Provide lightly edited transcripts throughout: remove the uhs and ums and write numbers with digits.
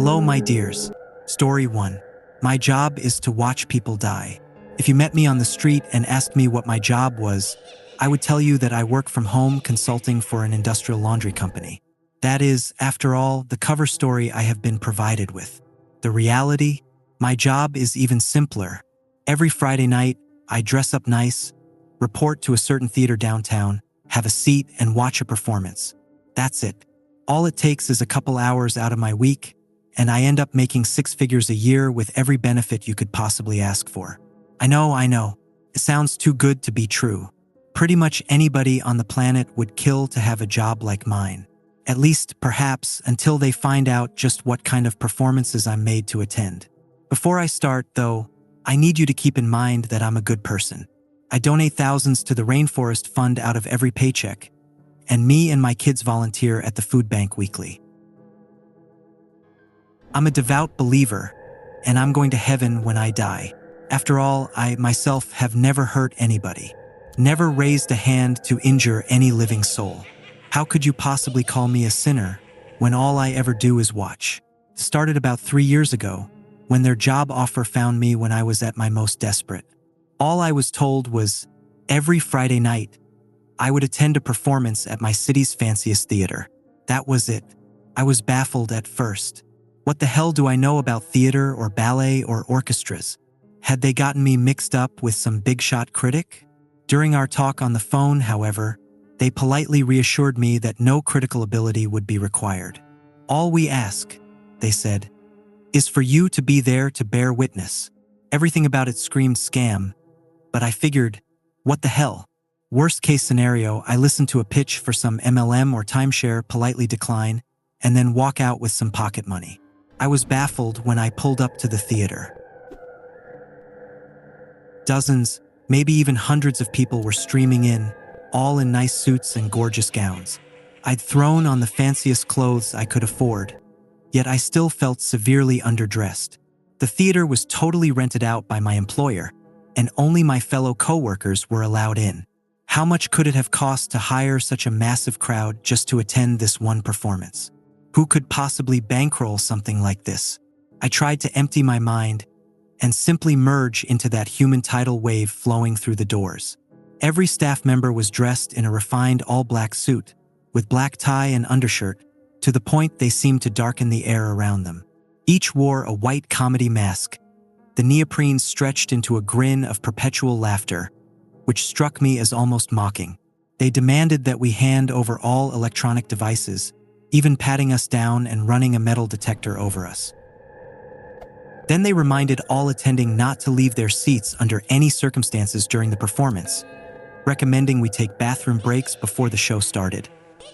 Hello, my dears. Story 1. My job is to watch people die. If you met me on the street and asked me what my job was, I would tell you that I work from home consulting for an industrial laundry company. That is, after all, the cover story I have been provided with. The reality? My job is even simpler. Every Friday night, I dress up nice, report to a certain theater downtown, have a seat, and watch a performance. That's it. All it takes is a couple hours out of my week, and I end up making 6 figures a year with every benefit you could possibly ask for. I know. It sounds too good to be true. Pretty much anybody on the planet would kill to have a job like mine. At least, perhaps, until they find out just what kind of performances I'm made to attend. Before I start, though, I need you to keep in mind that I'm a good person. I donate thousands to the Rainforest Fund out of every paycheck, and me and my kids volunteer at the food bank weekly. I'm a devout believer, and I'm going to heaven when I die. After all, I myself have never hurt anybody, never raised a hand to injure any living soul. How could you possibly call me a sinner when all I ever do is watch? It started about 3 years ago, when their job offer found me when I was at my most desperate. All I was told was, every Friday night, I would attend a performance at my city's fanciest theater. That was it. I was baffled at first. What the hell do I know about theater or ballet or orchestras? Had they gotten me mixed up with some big-shot critic? During our talk on the phone, however, they politely reassured me that no critical ability would be required. All we ask, they said, is for you to be there to bear witness. Everything about it screamed scam, but I figured, what the hell? Worst case scenario, I listen to a pitch for some MLM or timeshare, politely decline, and then walk out with some pocket money. I was baffled when I pulled up to the theater. Dozens, maybe even hundreds of people were streaming in, all in nice suits and gorgeous gowns. I'd thrown on the fanciest clothes I could afford, yet I still felt severely underdressed. The theater was totally rented out by my employer, and only my fellow co-workers were allowed in. How much could it have cost to hire such a massive crowd just to attend this one performance? Who could possibly bankroll something like this? I tried to empty my mind and simply merge into that human tidal wave flowing through the doors. Every staff member was dressed in a refined all-black suit, with black tie and undershirt, to the point they seemed to darken the air around them. Each wore a white comedy mask, the neoprene stretched into a grin of perpetual laughter, which struck me as almost mocking. They demanded that we hand over all electronic devices, even patting us down and running a metal detector over us. Then they reminded all attending not to leave their seats under any circumstances during the performance, recommending we take bathroom breaks before the show started,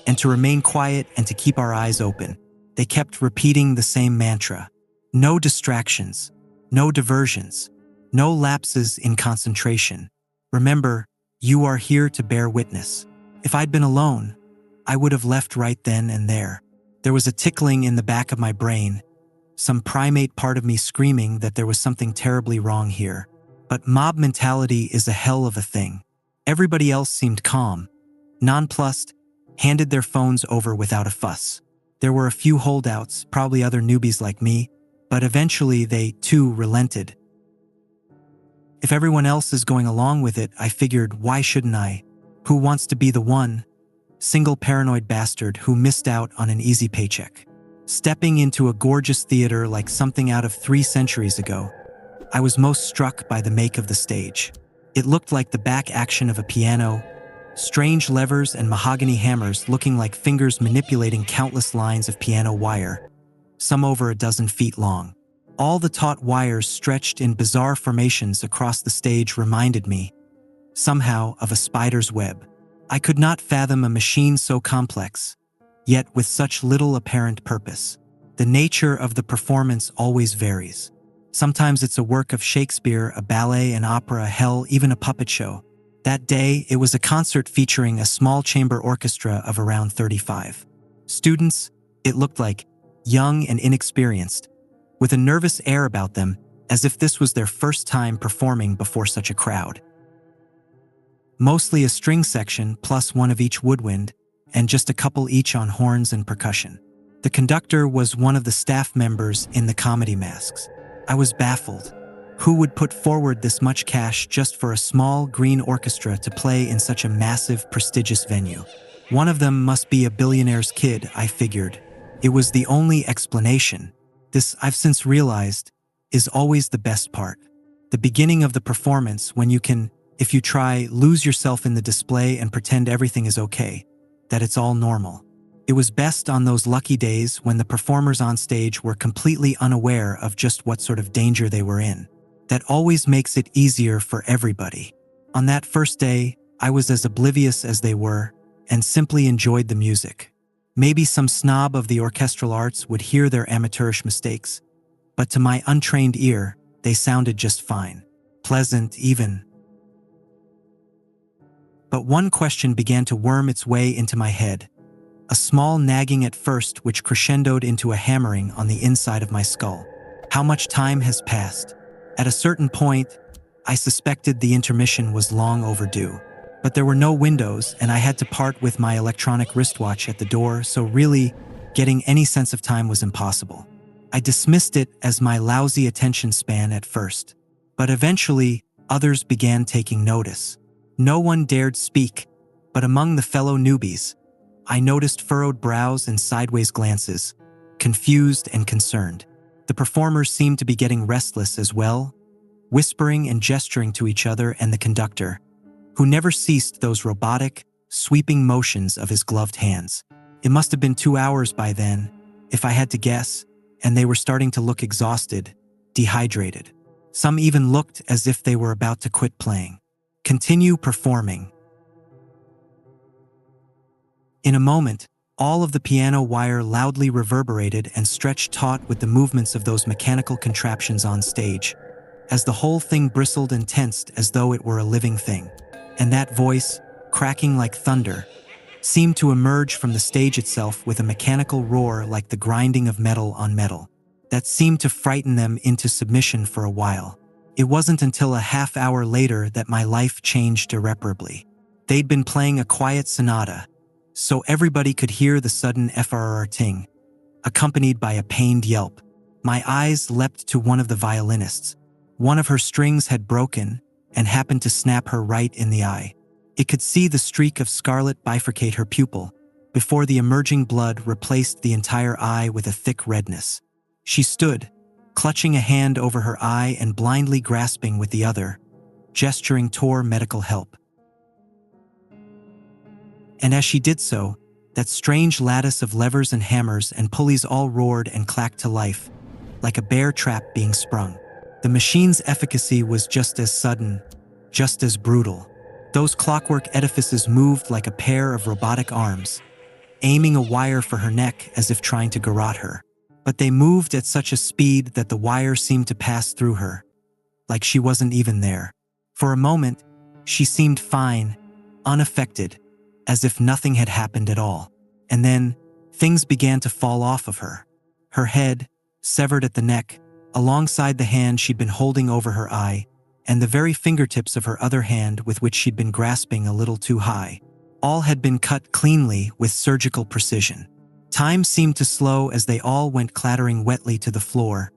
and to remain quiet and to keep our eyes open. They kept repeating the same mantra. No distractions, no diversions, no lapses in concentration. Remember, you are here to bear witness. If I'd been alone, I would have left right then and there. There was a tickling in the back of my brain, some primate part of me screaming that there was something terribly wrong here. But mob mentality is a hell of a thing. Everybody else seemed calm, nonplussed, handed their phones over without a fuss. There were a few holdouts, probably other newbies like me, but eventually they, too, relented. If everyone else is going along with it, I figured, why shouldn't I? Who wants to be the one single paranoid bastard who missed out on an easy paycheck? Stepping into a gorgeous theater like something out of 3 centuries ago, I was most struck by the make of the stage. It looked like the back action of a piano, strange levers and mahogany hammers looking like fingers manipulating countless lines of piano wire, some over a dozen feet long. All the taut wires stretched in bizarre formations across the stage reminded me, somehow, of a spider's web. I could not fathom a machine so complex, yet with such little apparent purpose. The nature of the performance always varies. Sometimes it's a work of Shakespeare, a ballet, an opera, hell, even a puppet show. That day, it was a concert featuring a small chamber orchestra of around 35 students. It looked like, young and inexperienced, with a nervous air about them, as if this was their first time performing before such a crowd. Mostly a string section plus one of each woodwind, and just a couple each on horns and percussion. The conductor was one of the staff members in the comedy masks. I was baffled. Who would put forward this much cash just for a small green orchestra to play in such a massive, prestigious venue? One of them must be a billionaire's kid, I figured. It was the only explanation. This, I've since realized, is always the best part. The beginning of the performance, when you can, if you try, lose yourself in the display and pretend everything is okay, that it's all normal. It was best on those lucky days when the performers on stage were completely unaware of just what sort of danger they were in. That always makes it easier for everybody. On that first day, I was as oblivious as they were and simply enjoyed the music. Maybe some snob of the orchestral arts would hear their amateurish mistakes, but to my untrained ear, they sounded just fine. Pleasant, even. But one question began to worm its way into my head. A small nagging at first which crescendoed into a hammering on the inside of my skull. How much time has passed? At a certain point, I suspected the intermission was long overdue. But there were no windows, and I had to part with my electronic wristwatch at the door, so really, getting any sense of time was impossible. I dismissed it as my lousy attention span at first. But eventually, others began taking notice. No one dared speak, but among the fellow newbies, I noticed furrowed brows and sideways glances, confused and concerned. The performers seemed to be getting restless as well, whispering and gesturing to each other and the conductor, who never ceased those robotic, sweeping motions of his gloved hands. It must have been 2 hours by then, if I had to guess, and they were starting to look exhausted, dehydrated. Some even looked as if they were about to quit playing. Continue performing. In a moment, all of the piano wire loudly reverberated and stretched taut with the movements of those mechanical contraptions on stage, as the whole thing bristled and tensed as though it were a living thing. And that voice, cracking like thunder, seemed to emerge from the stage itself with a mechanical roar like the grinding of metal on metal, that seemed to frighten them into submission for a while. It wasn't until a half hour later that my life changed irreparably. They'd been playing a quiet sonata, so everybody could hear the sudden FRR-ting, accompanied by a pained yelp. My eyes leapt to one of the violinists. One of her strings had broken and happened to snap her right in the eye. It could see the streak of scarlet bifurcate her pupil, before the emerging blood replaced the entire eye with a thick redness. She stood, clutching a hand over her eye and blindly grasping with the other, gesturing toward medical help. And as she did so, that strange lattice of levers and hammers and pulleys all roared and clacked to life, like a bear trap being sprung. The machine's efficacy was just as sudden, just as brutal. Those clockwork edifices moved like a pair of robotic arms, aiming a wire for her neck as if trying to garrote her. But they moved at such a speed that the wire seemed to pass through her, like she wasn't even there. For a moment, she seemed fine, unaffected, as if nothing had happened at all. And then, things began to fall off of her. Her head, severed at the neck, alongside the hand she'd been holding over her eye, and the very fingertips of her other hand with which she'd been grasping a little too high. All had been cut cleanly with surgical precision. Time seemed to slow as they all went clattering wetly to the floor,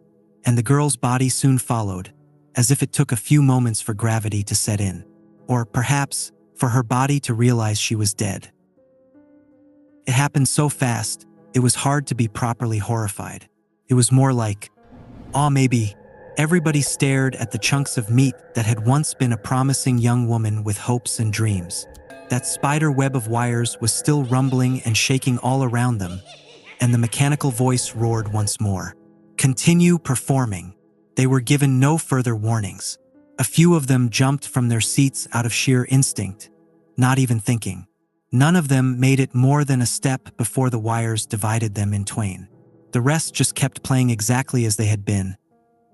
and the girl's body soon followed, as if it took a few moments for gravity to set in. Or perhaps, for her body to realize she was dead. It happened so fast, it was hard to be properly horrified. It was more like, maybe. Everybody stared at the chunks of meat that had once been a promising young woman with hopes and dreams. That spider web of wires was still rumbling and shaking all around them, and the mechanical voice roared once more. Continue performing. They were given no further warnings. A few of them jumped from their seats out of sheer instinct, not even thinking. None of them made it more than a step before the wires divided them in twain. The rest just kept playing exactly as they had been,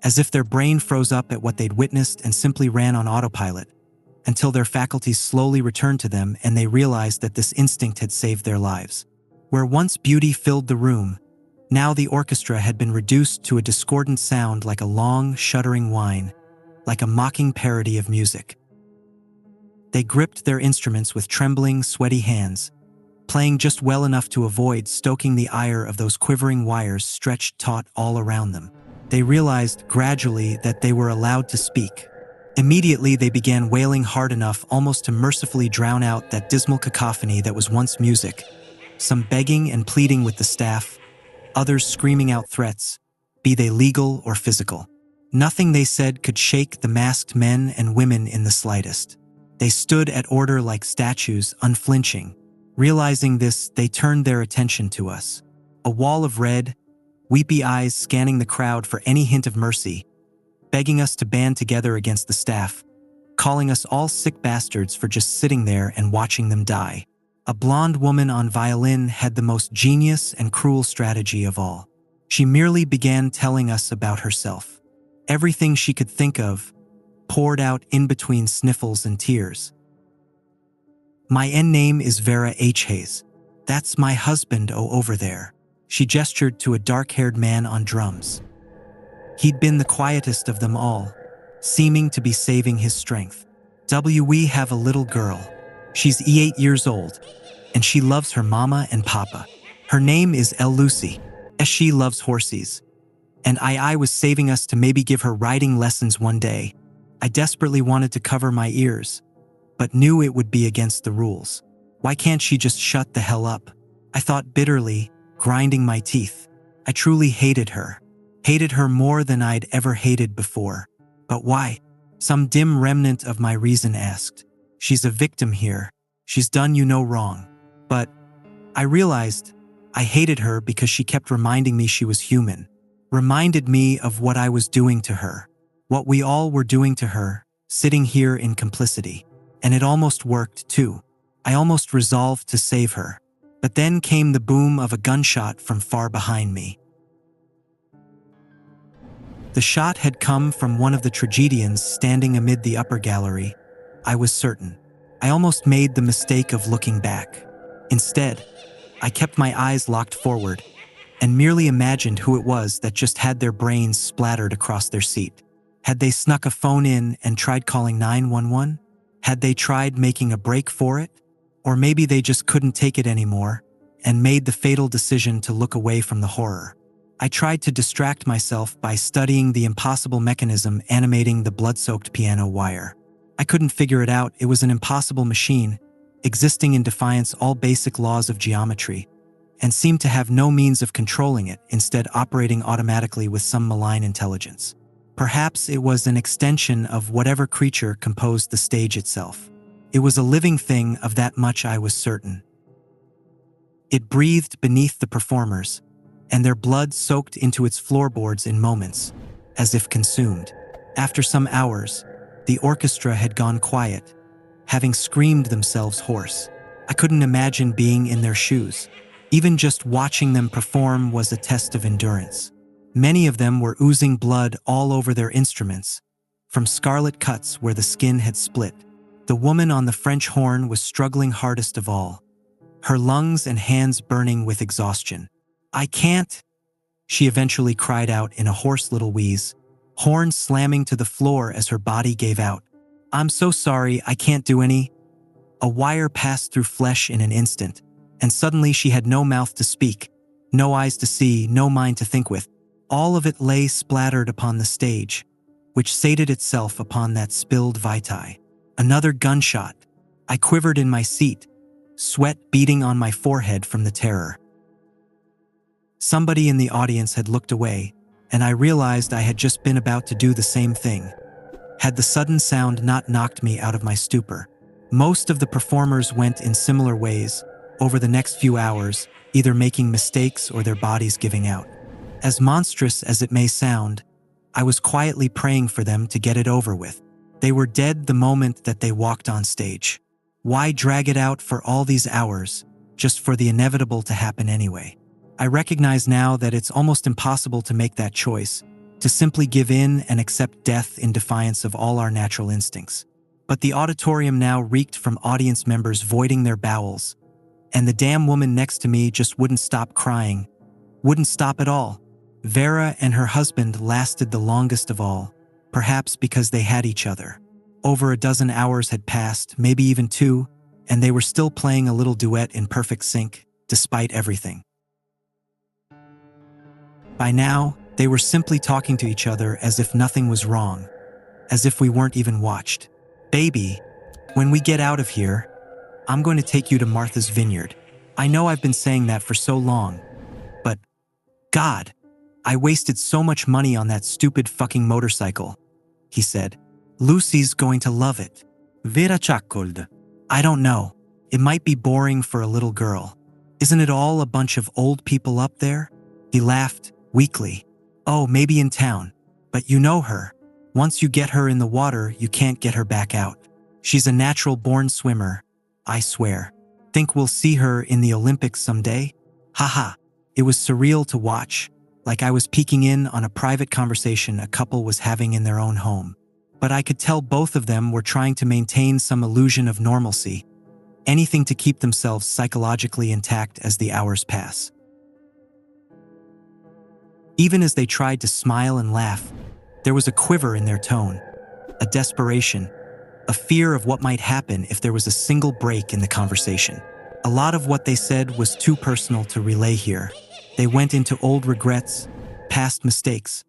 as if their brain froze up at what they'd witnessed and simply ran on autopilot, until their faculties slowly returned to them and they realized that this instinct had saved their lives. Where once beauty filled the room, now the orchestra had been reduced to a discordant sound like a long, shuddering whine, like a mocking parody of music. They gripped their instruments with trembling, sweaty hands, playing just well enough to avoid stoking the ire of those quivering wires stretched taut all around them. They realized, gradually, that they were allowed to speak. Immediately, they began wailing hard enough almost to mercifully drown out that dismal cacophony that was once music. Some begging and pleading with the staff, others screaming out threats, be they legal or physical. Nothing they said could shake the masked men and women in the slightest. They stood at order like statues, unflinching. Realizing this, they turned their attention to us. A wall of red, weepy eyes scanning the crowd for any hint of mercy, begging us to band together against the staff, calling us all sick bastards for just sitting there and watching them die. A blonde woman on violin had the most genius and cruel strategy of all. She merely began telling us about herself. Everything she could think of, poured out in between sniffles and tears. My name is Vera H. Hayes. That's my husband over there. She gestured to a dark-haired man on drums. He'd been the quietest of them all, seeming to be saving his strength. We have a little girl. She's 8 years old, and she loves her mama and papa. Her name is Lucy, as she loves horses. And I was saving us to maybe give her riding lessons one day. I desperately wanted to cover my ears, but knew it would be against the rules. Why can't she just shut the hell up? I thought bitterly, grinding my teeth. I truly hated her. Hated her more than I'd ever hated before. But why? Some dim remnant of my reason asked. She's a victim here. She's done you no wrong. But I realized I hated her because she kept reminding me she was human. Reminded me of what I was doing to her. What we all were doing to her, sitting here in complicity. And it almost worked, too. I almost resolved to save her. But then came the boom of a gunshot from far behind me. The shot had come from one of the tragedians standing amid the upper gallery. I was certain. I almost made the mistake of looking back. Instead, I kept my eyes locked forward and merely imagined who it was that just had their brains splattered across their seat. Had they snuck a phone in and tried calling 911? Had they tried making a break for it? Or maybe they just couldn't take it anymore and made the fatal decision to look away from the horror. I tried to distract myself by studying the impossible mechanism animating the blood-soaked piano wire. I couldn't figure it out. It was an impossible machine, existing in defiance all basic laws of geometry, and seemed to have no means of controlling it, instead operating automatically with some malign intelligence. Perhaps it was an extension of whatever creature composed the stage itself. It was a living thing, of that much I was certain. It breathed beneath the performers, and their blood soaked into its floorboards in moments, as if consumed. After some hours, the orchestra had gone quiet, having screamed themselves hoarse. I couldn't imagine being in their shoes. Even just watching them perform was a test of endurance. Many of them were oozing blood all over their instruments, from scarlet cuts where the skin had split. The woman on the French horn was struggling hardest of all, her lungs and hands burning with exhaustion. I can't, she eventually cried out in a hoarse little wheeze, horn slamming to the floor as her body gave out. I'm so sorry, I can't do any. A wire passed through flesh in an instant, and suddenly she had no mouth to speak, no eyes to see, no mind to think with. All of it lay splattered upon the stage, which sated itself upon that spilled vitae. Another gunshot. I quivered in my seat, sweat beading on my forehead from the terror. Somebody in the audience had looked away, and I realized I had just been about to do the same thing. Had the sudden sound not knocked me out of my stupor. Most of the performers went in similar ways over the next few hours, either making mistakes or their bodies giving out. As monstrous as it may sound, I was quietly praying for them to get it over with. They were dead the moment that they walked on stage. Why drag it out for all these hours, just for the inevitable to happen anyway? I recognize now that it's almost impossible to make that choice, to simply give in and accept death in defiance of all our natural instincts. But the auditorium now reeked from audience members voiding their bowels, and the damn woman next to me just wouldn't stop crying. Wouldn't stop at all. Vera and her husband lasted the longest of all, perhaps because they had each other. Over a dozen hours had passed, maybe even 2, and they were still playing a little duet in perfect sync, despite everything. By now, they were simply talking to each other as if nothing was wrong, as if we weren't even watched. "Baby, when we get out of here, I'm going to take you to Martha's Vineyard. I know I've been saying that for so long, but God, I wasted so much money on that stupid fucking motorcycle," he said. "Lucy's going to love it." Vera chuckled. "I don't know. It might be boring for a little girl. Isn't it all a bunch of old people up there?" He laughed, weakly. "Oh, maybe in town. But you know her. Once you get her in the water, you can't get her back out. She's a natural-born swimmer, I swear. Think we'll see her in the Olympics someday?" Haha. It was surreal to watch, like I was peeking in on a private conversation a couple was having in their own home. But I could tell both of them were trying to maintain some illusion of normalcy, anything to keep themselves psychologically intact as the hours pass. Even as they tried to smile and laugh, there was a quiver in their tone, a desperation, a fear of what might happen if there was a single break in the conversation. A lot of what they said was too personal to relay here. They went into old regrets, past mistakes,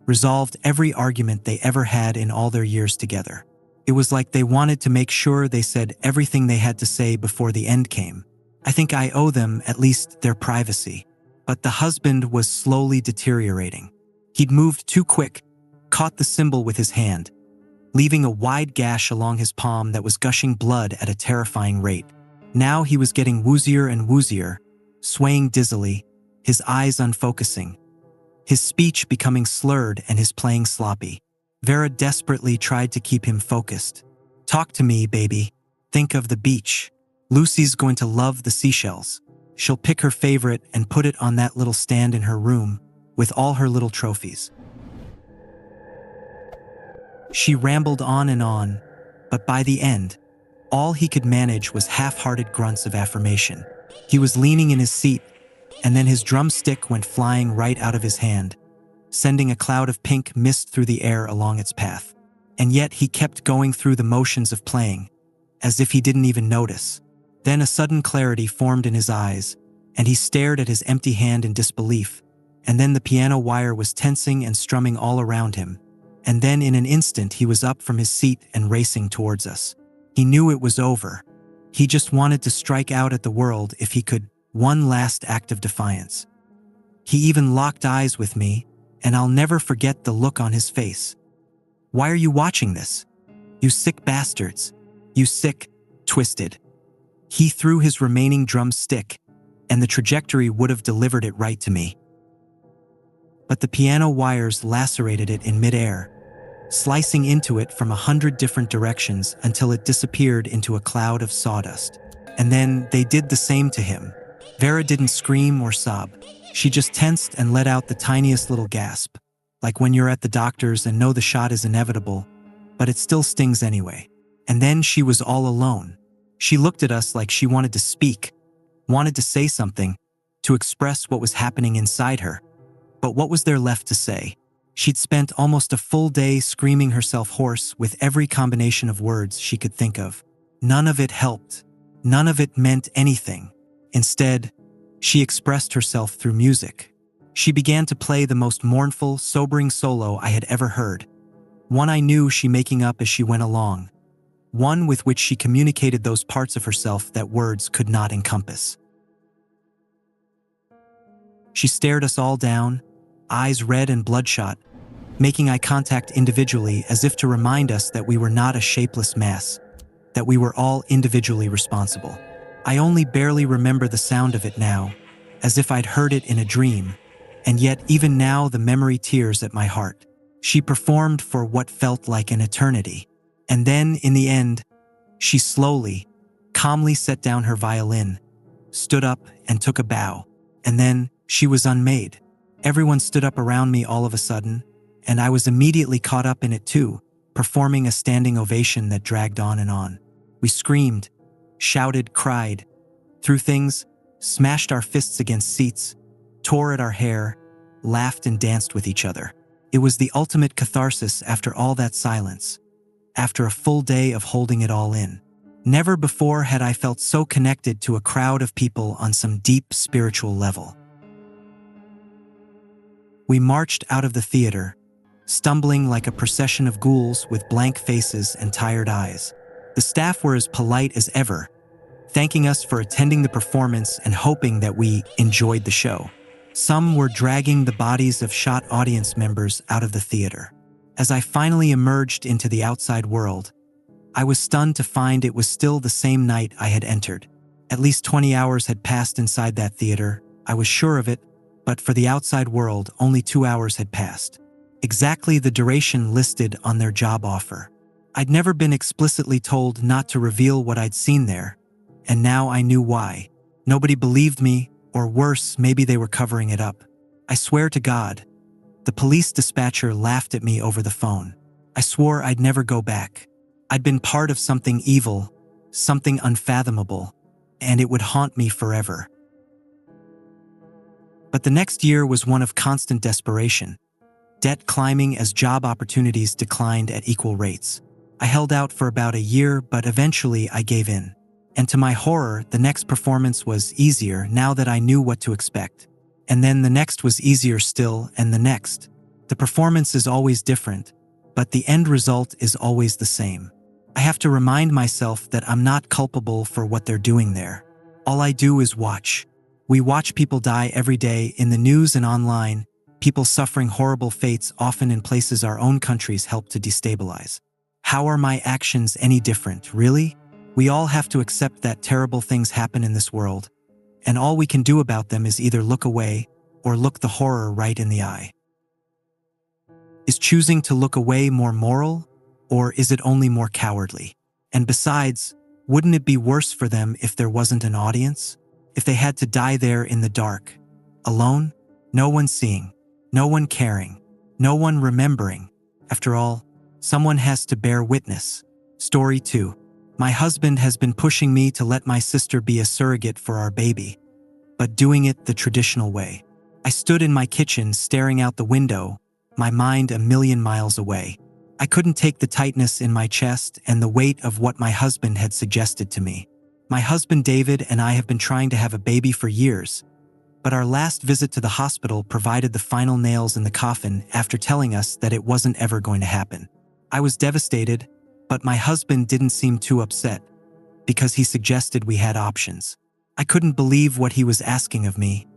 resolved every argument they ever had in all their years together. It was like they wanted to make sure they said everything they had to say before the end came. I think I owe them at least their privacy. But the husband was slowly deteriorating. He'd moved too quick, caught the symbol with his hand, leaving a wide gash along his palm that was gushing blood at a terrifying rate. Now he was getting woozier and woozier, swaying dizzily, his eyes unfocusing, his speech becoming slurred and his playing sloppy. Vera desperately tried to keep him focused. "Talk to me, baby. Think of the beach. Lucy's going to love the seashells. She'll pick her favorite and put it on that little stand in her room, with all her little trophies." She rambled on, but by the end, all he could manage was half-hearted grunts of affirmation. He was leaning in his seat, and then his drumstick went flying right out of his hand, sending a cloud of pink mist through the air along its path. And yet he kept going through the motions of playing, as if he didn't even notice. Then a sudden clarity formed in his eyes, and he stared at his empty hand in disbelief, and then the piano wire was tensing and strumming all around him, and then in an instant he was up from his seat and racing towards us. He knew it was over. He just wanted to strike out at the world if he could, one last act of defiance. He even locked eyes with me, and I'll never forget the look on his face. "Why are you watching this? You sick bastards. You sick, twisted." He threw his remaining drumstick, and the trajectory would have delivered it right to me. But the piano wires lacerated it in midair, slicing into it from 100 different directions until it disappeared into a cloud of sawdust. And then they did the same to him. Vera didn't scream or sob. She just tensed and let out the tiniest little gasp, like when you're at the doctor's and know the shot is inevitable, but it still stings anyway. And then she was all alone. She looked at us like she wanted to speak, wanted to say something, to express what was happening inside her. But what was there left to say? She'd spent almost a full day screaming herself hoarse with every combination of words she could think of. None of it helped. None of it meant anything. Instead, she expressed herself through music. She began to play the most mournful, sobering solo I had ever heard. One I knew she making up as she went along. One with which she communicated those parts of herself that words could not encompass. She stared us all down, eyes red and bloodshot, making eye contact individually as if to remind us that we were not a shapeless mass, that we were all individually responsible. I only barely remember the sound of it now, as if I'd heard it in a dream, and yet even now the memory tears at my heart. She performed for what felt like an eternity, and then, in the end, she slowly, calmly set down her violin, stood up and took a bow, and then she was unmade. Everyone stood up around me all of a sudden, and I was immediately caught up in it too, performing a standing ovation that dragged on and on. We screamed, shouted, cried, threw things, smashed our fists against seats, tore at our hair, laughed and danced with each other. It was the ultimate catharsis after all that silence, after a full day of holding it all in. Never before had I felt so connected to a crowd of people on some deep spiritual level. We marched out of the theater, stumbling like a procession of ghouls with blank faces and tired eyes. The staff were as polite as ever, thanking us for attending the performance and hoping that we enjoyed the show. Some were dragging the bodies of shot audience members out of the theater. As I finally emerged into the outside world, I was stunned to find it was still the same night I had entered. At least 20 hours had passed inside that theater, I was sure of it, but for the outside world, only 2 hours had passed. Exactly the duration listed on their job offer. I'd never been explicitly told not to reveal what I'd seen there, and now I knew why. Nobody believed me, or worse, maybe they were covering it up. I swear to God, the police dispatcher laughed at me over the phone. I swore I'd never go back. I'd been part of something evil, something unfathomable, and it would haunt me forever. But the next year was one of constant desperation, debt climbing as job opportunities declined at equal rates. I held out for about a year, but eventually I gave in. And to my horror, the next performance was easier now that I knew what to expect. And then the next was easier still, and the next. The performance is always different, but the end result is always the same. I have to remind myself that I'm not culpable for what they're doing there. All I do is watch. We watch people die every day in the news and online, people suffering horrible fates often in places our own countries help to destabilize. How are my actions any different, really? We all have to accept that terrible things happen in this world, and all we can do about them is either look away or look the horror right in the eye. Is choosing to look away more moral, or is it only more cowardly? And besides, wouldn't it be worse for them if there wasn't an audience? If they had to die there in the dark, alone, no one seeing, no one caring, no one remembering? After all, someone has to bear witness. Story 2. My husband has been pushing me to let my sister be a surrogate for our baby, but doing it the traditional way. I stood in my kitchen staring out the window, my mind a million miles away. I couldn't take the tightness in my chest and the weight of what my husband had suggested to me. My husband David and I have been trying to have a baby for years, but our last visit to the hospital provided the final nails in the coffin after telling us that it wasn't ever going to happen. I was devastated, but my husband didn't seem too upset, because he suggested we had options. I couldn't believe what he was asking of me,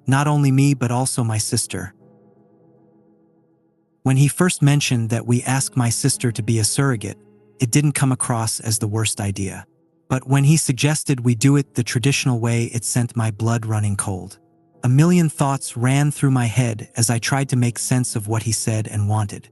not only me but also my sister. When he first mentioned that we ask my sister to be a surrogate, it didn't come across as the worst idea. But when he suggested we do it the traditional way, it sent my blood running cold. A million thoughts ran through my head as I tried to make sense of what he said and wanted.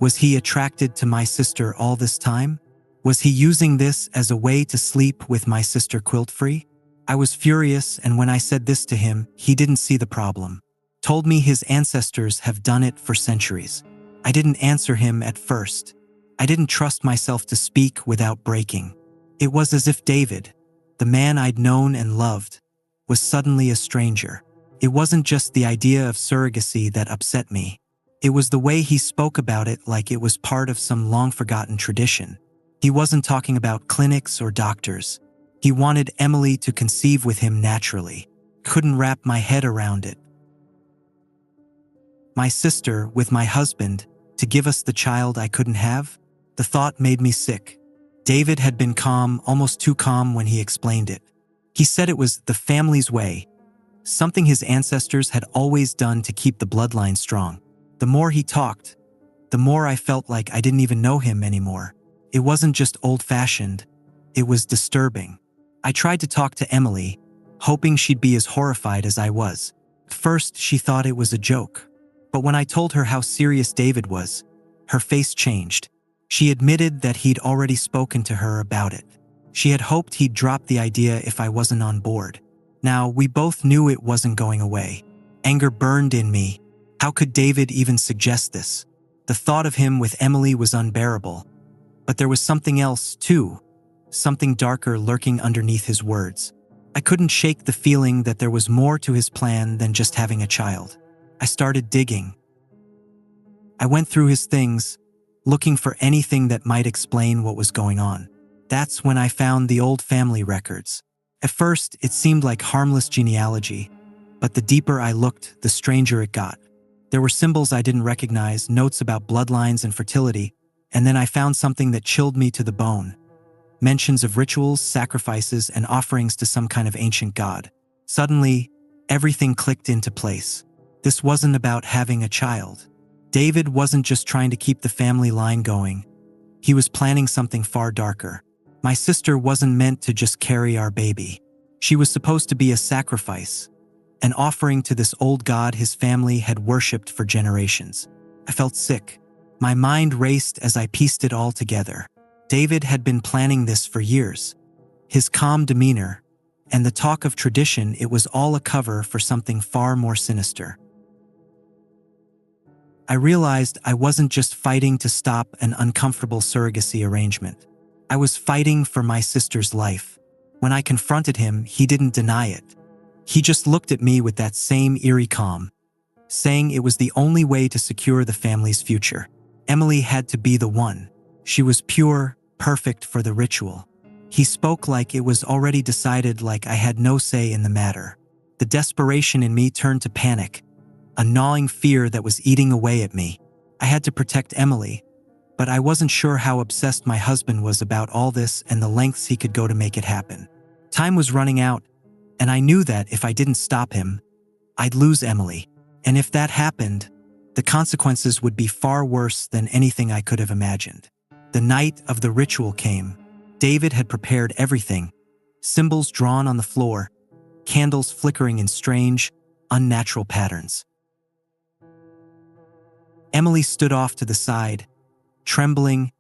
Was he attracted to my sister all this time? Was he using this as a way to sleep with my sister quilt-free? I was furious, and when I said this to him, he didn't see the problem. Told me his ancestors have done it for centuries. I didn't answer him at first. I didn't trust myself to speak without breaking. It was as if David, the man I'd known and loved, was suddenly a stranger. It wasn't just the idea of surrogacy that upset me. It was the way he spoke about it like it was part of some long-forgotten tradition. He wasn't talking about clinics or doctors. He wanted Emily to conceive with him naturally. Couldn't wrap my head around it. My sister, with my husband, to give us the child I couldn't have? The thought made me sick. David had been calm, almost too calm when he explained it. He said it was the family's way, something his ancestors had always done to keep the bloodline strong. The more he talked, the more I felt like I didn't even know him anymore. It wasn't just old-fashioned, it was disturbing. I tried to talk to Emily, hoping she'd be as horrified as I was. First, she thought it was a joke. But when I told her how serious David was, her face changed. She admitted that he'd already spoken to her about it. She had hoped he'd drop the idea if I wasn't on board. Now, we both knew it wasn't going away. Anger burned in me. How could David even suggest this? The thought of him with Emily was unbearable. But there was something else, too. Something darker lurking underneath his words. I couldn't shake the feeling that there was more to his plan than just having a child. I started digging. I went through his things, looking for anything that might explain what was going on. That's when I found the old family records. At first, it seemed like harmless genealogy, but the deeper I looked, the stranger it got. There were symbols I didn't recognize, notes about bloodlines and fertility, and then I found something that chilled me to the bone. Mentions of rituals, sacrifices, and offerings to some kind of ancient god. Suddenly, everything clicked into place. This wasn't about having a child. David wasn't just trying to keep the family line going. He was planning something far darker. My sister wasn't meant to just carry our baby. She was supposed to be a sacrifice, an offering to this old god his family had worshipped for generations. I felt sick. My mind raced as I pieced it all together. David had been planning this for years. His calm demeanor, and the talk of tradition, it was all a cover for something far more sinister. I realized I wasn't just fighting to stop an uncomfortable surrogacy arrangement. I was fighting for my sister's life. When I confronted him, he didn't deny it. He just looked at me with that same eerie calm, saying it was the only way to secure the family's future. Emily had to be the one. She was pure, perfect for the ritual. He spoke like it was already decided, like I had no say in the matter. The desperation in me turned to panic, a gnawing fear that was eating away at me. I had to protect Emily, but I wasn't sure how obsessed my husband was about all this and the lengths he could go to make it happen. Time was running out, and I knew that if I didn't stop him, I'd lose Emily. And if that happened, the consequences would be far worse than anything I could have imagined. The night of the ritual came. David had prepared everything, symbols drawn on the floor, candles flickering in strange, unnatural patterns. Emily stood off to the side, trembling,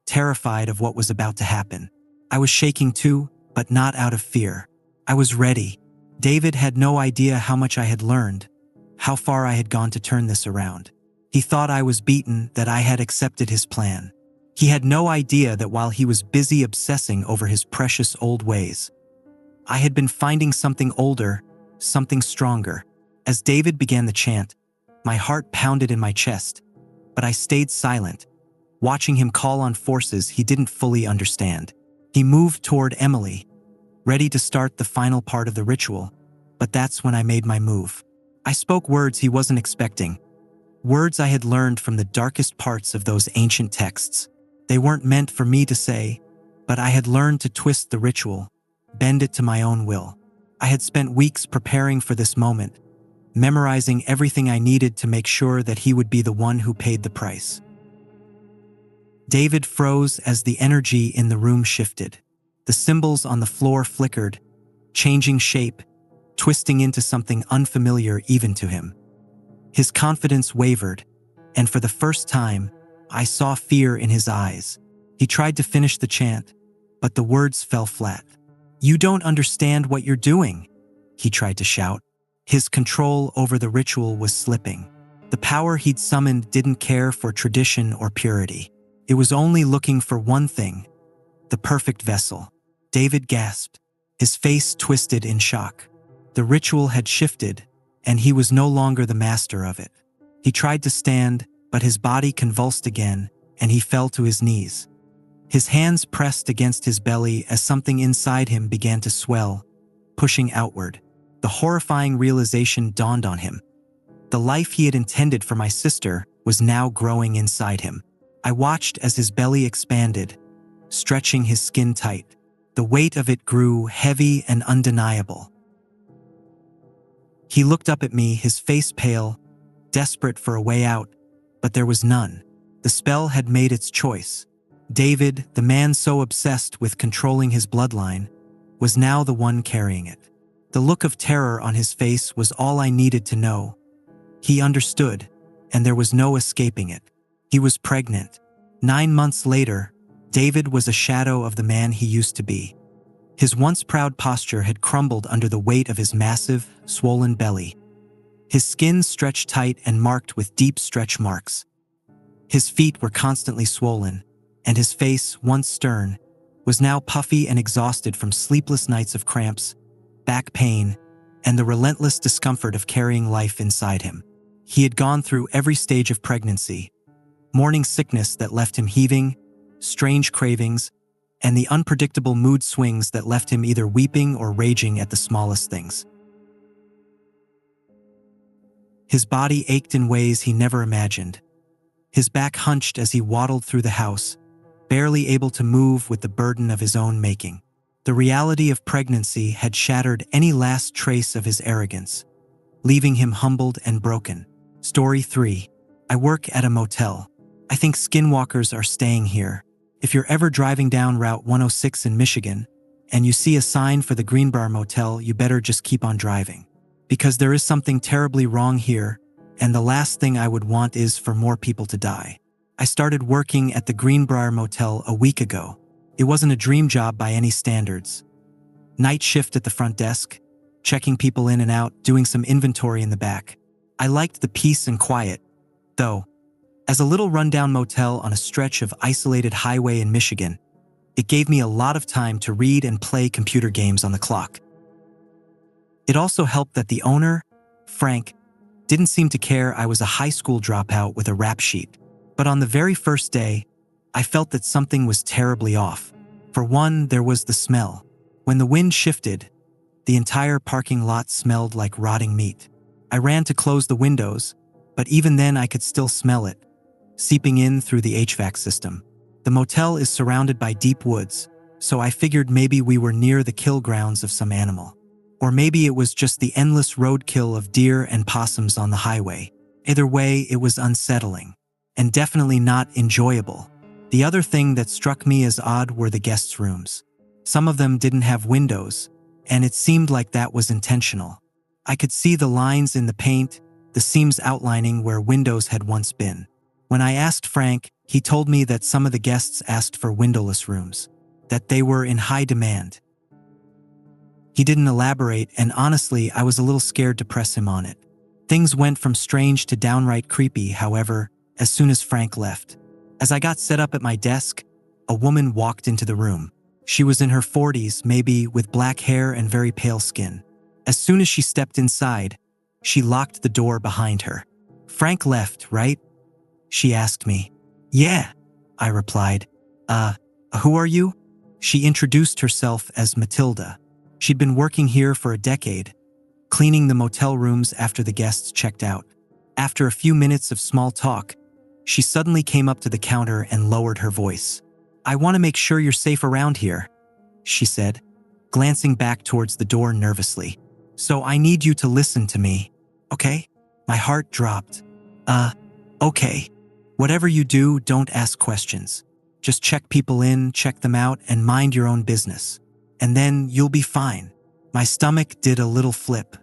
terrified of what was about to happen. I was shaking too, but not out of fear. I was ready. David had no idea how much I had learned, how far I had gone to turn this around. He thought I was beaten, that I had accepted his plan. He had no idea that while he was busy obsessing over his precious old ways, I had been finding something older, something stronger. As David began the chant, my heart pounded in my chest, but I stayed silent, watching him call on forces he didn't fully understand. He moved toward Emily, ready to start the final part of the ritual, but that's when I made my move. I spoke words he wasn't expecting, words I had learned from the darkest parts of those ancient texts. They weren't meant for me to say, but I had learned to twist the ritual, bend it to my own will. I had spent weeks preparing for this moment, memorizing everything I needed to make sure that he would be the one who paid the price. David froze as the energy in the room shifted. The symbols on the floor flickered, changing shape, twisting into something unfamiliar even to him. His confidence wavered, and for the first time, I saw fear in his eyes. He tried to finish the chant, but the words fell flat. "You don't understand what you're doing," he tried to shout. His control over the ritual was slipping. The power he'd summoned didn't care for tradition or purity. It was only looking for one thing, the perfect vessel. David gasped, his face twisted in shock. The ritual had shifted, and he was no longer the master of it. He tried to stand, but his body convulsed again, and he fell to his knees. His hands pressed against his belly as something inside him began to swell, pushing outward. The horrifying realization dawned on him. The life he had intended for my sister was now growing inside him. I watched as his belly expanded, stretching his skin tight. The weight of it grew heavy and undeniable. He looked up at me, his face pale, desperate for a way out, but there was none. The spell had made its choice. David, the man so obsessed with controlling his bloodline, was now the one carrying it. The look of terror on his face was all I needed to know. He understood, and there was no escaping it. He was pregnant. 9 months later, David was a shadow of the man he used to be. His once proud posture had crumbled under the weight of his massive, swollen belly. His skin stretched tight and marked with deep stretch marks. His feet were constantly swollen, and his face, once stern, was now puffy and exhausted from sleepless nights of cramps, back pain, and the relentless discomfort of carrying life inside him. He had gone through every stage of pregnancy, morning sickness that left him heaving, strange cravings, and the unpredictable mood swings that left him either weeping or raging at the smallest things. His body ached in ways he never imagined. His back hunched as he waddled through the house, barely able to move with the burden of his own making. The reality of pregnancy had shattered any last trace of his arrogance, leaving him humbled and broken. Story 3. I work at a motel. I think skinwalkers are staying here. If you're ever driving down Route 106 in Michigan, and you see a sign for the Greenbrier Motel, you better just keep on driving. Because there is something terribly wrong here, and the last thing I would want is for more people to die. I started working at the Greenbrier Motel a week ago. It wasn't a dream job by any standards. Night shift at the front desk, checking people in and out, doing some inventory in the back. I liked the peace and quiet, though. As a little rundown motel on a stretch of isolated highway in Michigan, it gave me a lot of time to read and play computer games on the clock. It also helped that the owner, Frank, didn't seem to care I was a high school dropout with a rap sheet. But on the very first day, I felt that something was terribly off. For one, there was the smell. When the wind shifted, the entire parking lot smelled like rotting meat. I ran to close the windows, but even then I could still smell it, seeping in through the HVAC system. The motel is surrounded by deep woods, so I figured maybe we were near the kill grounds of some animal. Or maybe it was just the endless roadkill of deer and possums on the highway. Either way, it was unsettling, and definitely not enjoyable. The other thing that struck me as odd were the guests' rooms. Some of them didn't have windows, and it seemed like that was intentional. I could see the lines in the paint, the seams outlining where windows had once been. When I asked Frank, he told me that some of the guests asked for windowless rooms, that they were in high demand. He didn't elaborate, and honestly, I was a little scared to press him on it. Things went from strange to downright creepy, however, as soon as Frank left. As I got set up at my desk, a woman walked into the room. She was in her 40s, maybe, with black hair and very pale skin. As soon as she stepped inside, she locked the door behind her. "Frank left, right?" she asked me. "Yeah," I replied. Who are you?" She introduced herself as Matilda. She'd been working here for a decade, cleaning the motel rooms after the guests checked out. After a few minutes of small talk, she suddenly came up to the counter and lowered her voice. "I want to make sure you're safe around here," she said, glancing back towards the door nervously. "So I need you to listen to me, okay?" My heart dropped. Okay. Whatever you do, don't ask questions. Just check people in, check them out, and mind your own business. And then you'll be fine." My stomach did a little flip.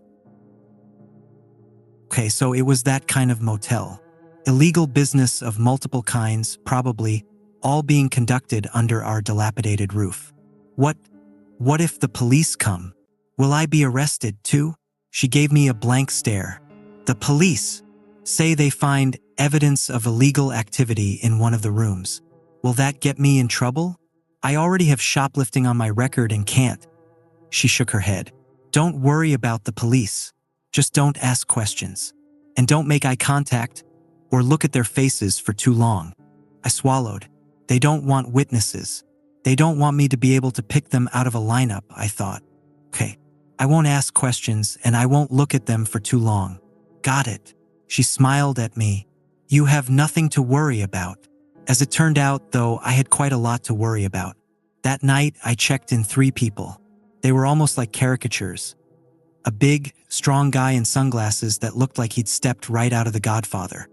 Okay, so it was that kind of motel. Illegal business of multiple kinds, probably, all being conducted under our dilapidated roof. What if the police come? Will I be arrested too? She gave me a blank stare. The police say they find evidence of illegal activity in one of the rooms. Will that get me in trouble? I already have shoplifting on my record and can't. She shook her head. "Don't worry about the police. Just don't ask questions. And don't make eye contact or look at their faces for too long." I swallowed. They don't want witnesses. They don't want me to be able to pick them out of a lineup, I thought. Okay, I won't ask questions and I won't look at them for too long. Got it. She smiled at me. You have nothing to worry about. As it turned out, though, I had quite a lot to worry about. That night, I checked in 3 people. They were almost like caricatures. A big, strong guy in sunglasses that looked like he'd stepped right out of The Godfather.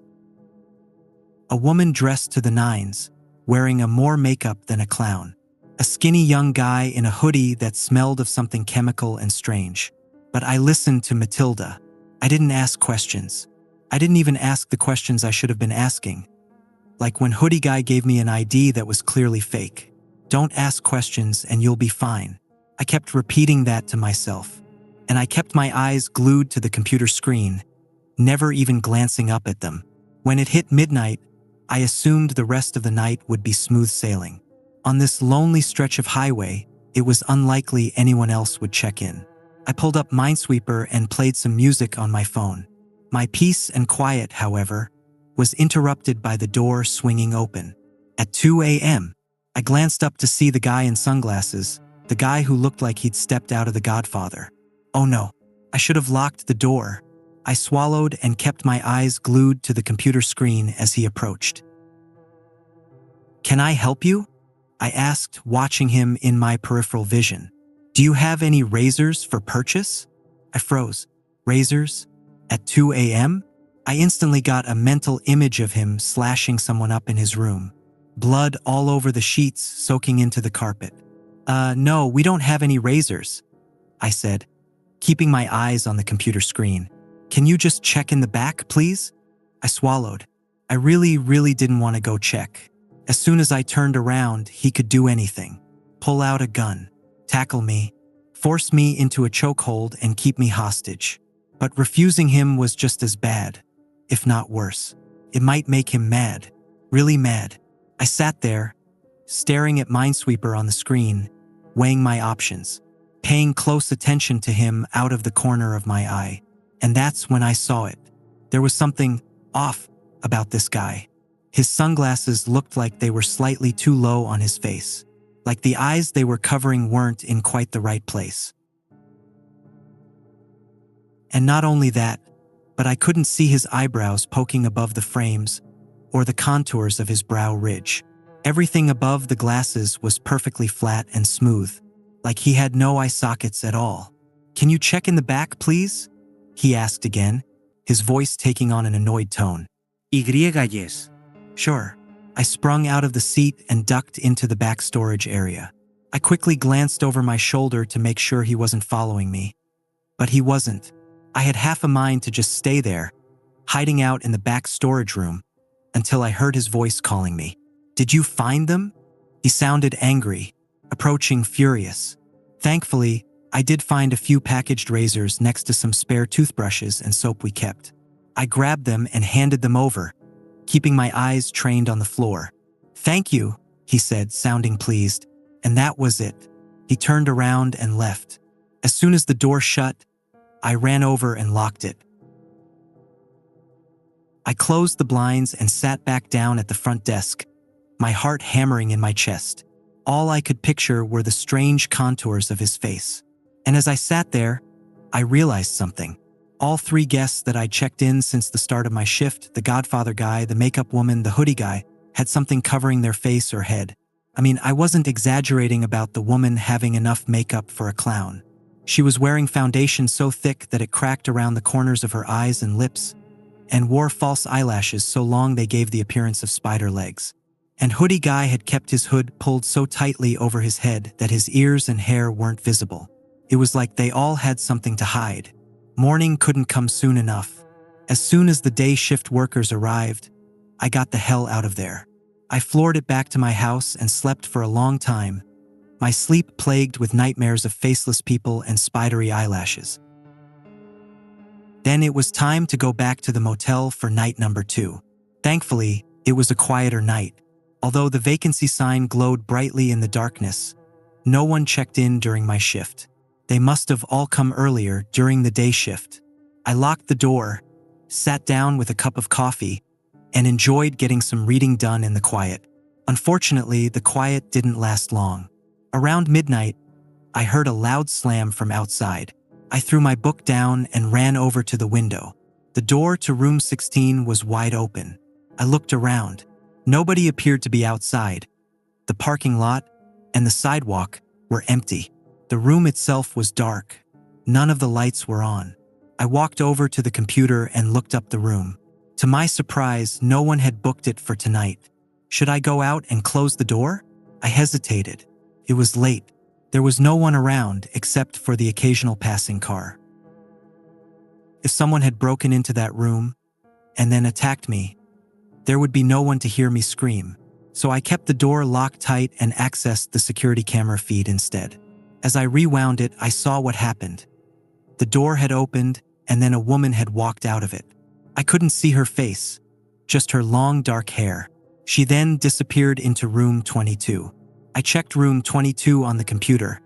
A woman dressed to the nines, wearing a more makeup than a clown. A skinny young guy in a hoodie that smelled of something chemical and strange. But I listened to Matilda. I didn't ask questions. I didn't even ask the questions I should have been asking. Like when hoodie guy gave me an ID that was clearly fake. Don't ask questions and you'll be fine. I kept repeating that to myself. And I kept my eyes glued to the computer screen, never even glancing up at them. When it hit midnight, I assumed the rest of the night would be smooth sailing. On this lonely stretch of highway, it was unlikely anyone else would check in. I pulled up Minesweeper and played some music on my phone. My peace and quiet, however, was interrupted by the door swinging open. At 2 a.m., I glanced up to see the guy in sunglasses, the guy who looked like he'd stepped out of The Godfather. Oh no, I should have locked the door. I swallowed and kept my eyes glued to the computer screen as he approached. "Can I help you?" I asked, watching him in my peripheral vision. "Do you have any razors for purchase?" I froze. Razors? At 2 a.m.? I instantly got a mental image of him slashing someone up in his room. Blood all over the sheets, soaking into the carpet. No, we don't have any razors," I said, keeping my eyes on the computer screen. "Can you just check in the back, please?" I swallowed. I really didn't want to go check. As soon as I turned around, he could do anything. Pull out a gun, tackle me, force me into a chokehold and keep me hostage. But refusing him was just as bad, if not worse. It might make him mad, really mad. I sat there, staring at Minesweeper on the screen, weighing my options, paying close attention to him out of the corner of my eye. And that's when I saw it. There was something off about this guy. His sunglasses looked like they were slightly too low on his face, like the eyes they were covering weren't in quite the right place. And not only that, but I couldn't see his eyebrows poking above the frames or the contours of his brow ridge. Everything above the glasses was perfectly flat and smooth, like he had no eye sockets at all. "Can you check in the back, please?" he asked again, his voice taking on an annoyed tone. Yes. "Sure." I sprung out of the seat and ducked into the back storage area. I quickly glanced over my shoulder to make sure he wasn't following me. But he wasn't. I had half a mind to just stay there, hiding out in the back storage room, until I heard his voice calling me. "Did you find them?" He sounded angry, approaching furious. Thankfully, I did find a few packaged razors next to some spare toothbrushes and soap we kept. I grabbed them and handed them over, keeping my eyes trained on the floor. "Thank you," he said, sounding pleased. And that was it. He turned around and left. As soon as the door shut, I ran over and locked it. I closed the blinds and sat back down at the front desk, my heart hammering in my chest. All I could picture were the strange contours of his face. And as I sat there, I realized something. All three guests that I'd checked in since the start of my shift, the Godfather guy, the makeup woman, the hoodie guy, had something covering their face or head. I mean, I wasn't exaggerating about the woman having enough makeup for a clown. She was wearing foundation so thick that it cracked around the corners of her eyes and lips, and wore false eyelashes so long they gave the appearance of spider legs. And hoodie guy had kept his hood pulled so tightly over his head that his ears and hair weren't visible. It was like they all had something to hide. Morning couldn't come soon enough. As soon as the day shift workers arrived, I got the hell out of there. I floored it back to my house and slept for a long time, my sleep plagued with nightmares of faceless people and spidery eyelashes. Then it was time to go back to the motel for night number 2. Thankfully, it was a quieter night. Although the vacancy sign glowed brightly in the darkness, no one checked in during my shift. They must have all come earlier during the day shift. I locked the door, sat down with a cup of coffee, and enjoyed getting some reading done in the quiet. Unfortunately, the quiet didn't last long. Around midnight, I heard a loud slam from outside. I threw my book down and ran over to the window. The door to room 16 was wide open. I looked around. Nobody appeared to be outside. The parking lot and the sidewalk were empty. The room itself was dark. None of the lights were on. I walked over to the computer and looked up the room. To my surprise, no one had booked it for tonight. Should I go out and close the door? I hesitated. It was late. There was no one around except for the occasional passing car. If someone had broken into that room and then attacked me, there would be no one to hear me scream. So I kept the door locked tight and accessed the security camera feed instead. As I rewound it, I saw what happened. The door had opened and then a woman had walked out of it. I couldn't see her face, just her long dark hair. She then disappeared into room 22. I checked room 22 on the computer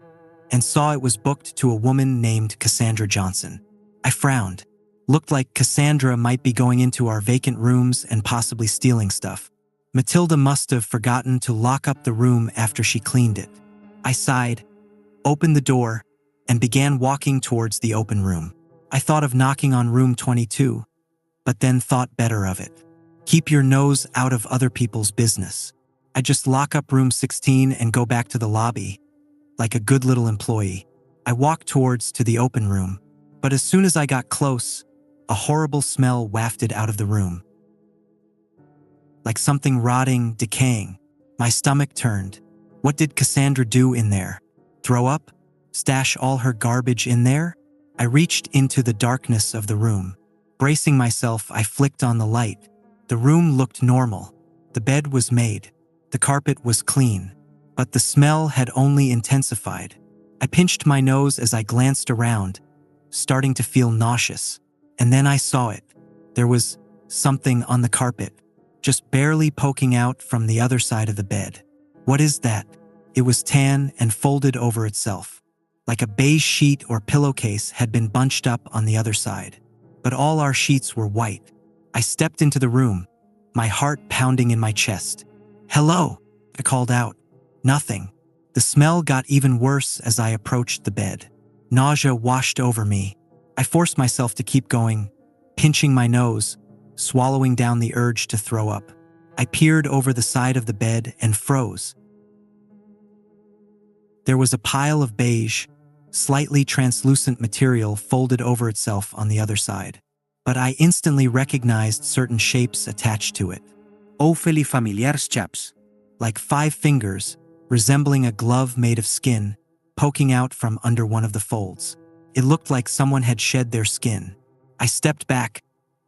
and saw it was booked to a woman named Cassandra Johnson. I frowned. Looked like Cassandra might be going into our vacant rooms and possibly stealing stuff. Matilda must have forgotten to lock up the room after she cleaned it. I sighed, opened the door, and began walking towards the open room. I thought of knocking on room 22, but then thought better of it. Keep your nose out of other people's business. I just lock up room 16 and go back to the lobby, like a good little employee. I walked towards to the open room, but as soon as I got close, a horrible smell wafted out of the room. Like something rotting, decaying. My stomach turned. What did Cassandra do in there? Throw up? Stash all her garbage in there? I reached into the darkness of the room. Bracing myself, I flicked on the light. The room looked normal. The bed was made. The carpet was clean. But the smell had only intensified. I pinched my nose as I glanced around, starting to feel nauseous. And then I saw it. There was something on the carpet, just barely poking out from the other side of the bed. What is that? It was tan and folded over itself, like a beige sheet or pillowcase had been bunched up on the other side. But all our sheets were white. I stepped into the room, my heart pounding in my chest. "Hello," I called out. Nothing. The smell got even worse as I approached the bed. Nausea washed over me. I forced myself to keep going, pinching my nose, swallowing down the urge to throw up. I peered over the side of the bed and froze. There was a pile of beige, slightly translucent material folded over itself on the other side. But I instantly recognized certain shapes attached to it. Awfully familiar shapes. Like 5 fingers, resembling a glove made of skin, poking out from under one of the folds. It looked like someone had shed their skin. I stepped back,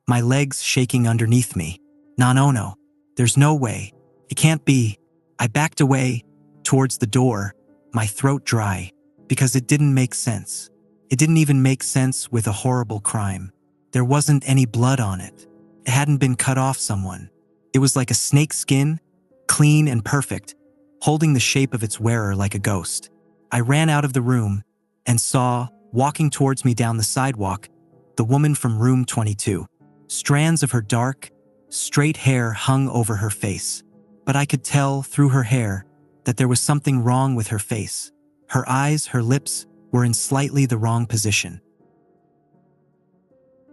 my legs shaking underneath me. No, there's no way. It can't be. I backed away, towards the door, my throat dry, because it didn't make sense. It didn't even make sense with a horrible crime. There wasn't any blood on it. It hadn't been cut off someone. It was like a snake skin, clean and perfect, holding the shape of its wearer like a ghost. I ran out of the room and saw, walking towards me down the sidewalk, the woman from room 22. Strands of her dark, straight hair hung over her face. But I could tell through her hair that there was something wrong with her face. Her eyes, her lips were in slightly the wrong position.